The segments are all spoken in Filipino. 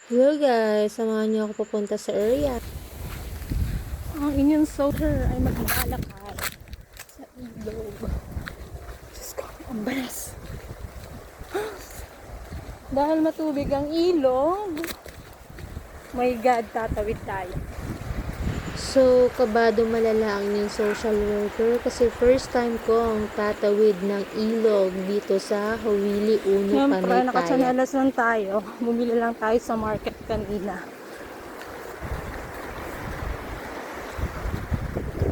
Hello guys, samahan niyo ako papunta sa area. Ang inyong soldier ay maglalakad sa ilog. Diyos ko, ang balas. Dahil matubig ang ilog, my God, tatawid tayo. So, kabado malala ang yung social worker kasi first time ko ang tatawid ng ilog dito sa Hawili Uno, Siyempre, Panaytayat. nakatsanelas lang tayo. Bumili lang tayo sa market kanina.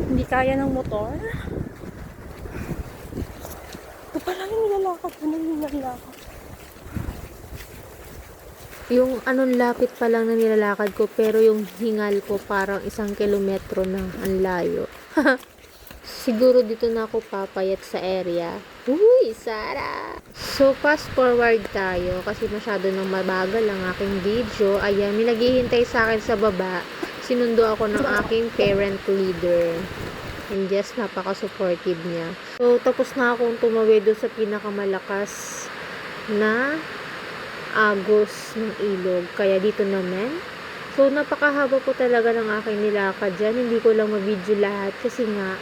Hindi kaya ng motor. Ito pala yung nilalakad. Ano yung nilalakad? Yung anong lapit pa lang na nilalakad ko pero yung hingal ko parang 1 kilometro na ang layo. Siguro dito na ako papayat sa area. Uy, Sara! So, fast forward tayo kasi masyado nang mabagal ang aking video. Ayan, may naghihintay sa akin sa baba. Sinundo ako ng aking parent leader. And yes, napaka-supportive niya. So, tapos na akong tumawid doon sa pinakamalakas na agos ng ilog. Kaya dito naman. So, napakahaba po talaga ng aking nilakad dyan. Hindi ko lang ma-video lahat kasi nga,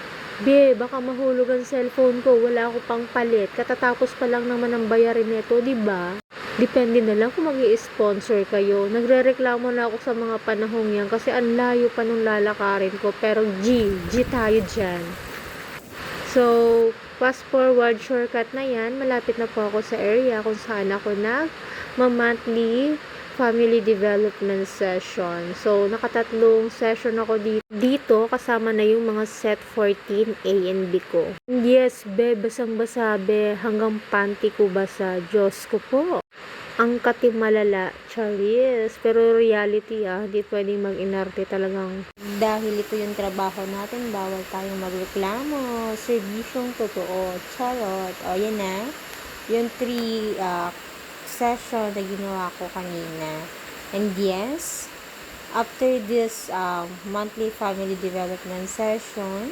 baka mahulog ang cellphone ko. Wala ako pang palit. Katatapos pa lang naman ang bayarin nito, diba? Depende na lang kung mag-i-sponsor kayo. Nagre-reklamo na ako sa mga panahong yan kasi ang layo pa nung lalakarin ko. Pero G tayo dyan. So, fast forward, shortcut na yan. Malapit na po ako sa area kung saan ako monthly family development session. So, nakatatlong session ako dito kasama na yung mga set 14 A and B ko. Yes, basang-basa, hanggang panty ko basa. Diyos ko po. Ang katimalala, Charis. Pero reality hindi pwedeng mag-inarte talagang. Dahil ito yung trabaho natin, bawal tayong magreklamo. Serbisyong totoo. Charot. O, yan na. Yung 3 session na ginawa ko kanina. And yes, after this monthly family development session,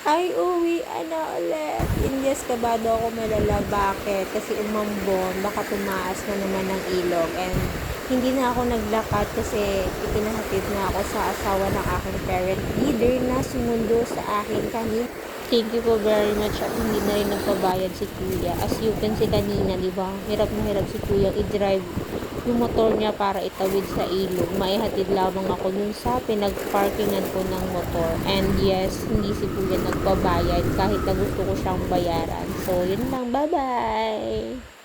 ay uwi na ulit. And yes, kabado ako malala. Bakit? Kasi umambon, baka tumaas na naman ng ilog. And hindi na ako naglakad kasi ipinahatid na ako sa asawa ng aking parent leader na sumundo sa akin kanina. Thank you po very much at hindi na rin nagpabayad si Kuya. As you can see kanina, di ba? Hirap na hirap si Kuya i-drive yung motor niya para itawid sa ilog. Maihatid lamang ako dun sa pinag-parkingan ko ng motor. And yes, hindi si Kuya nagpabayad kahit na gusto ko siyang bayaran. So, yun lang. Bye-bye!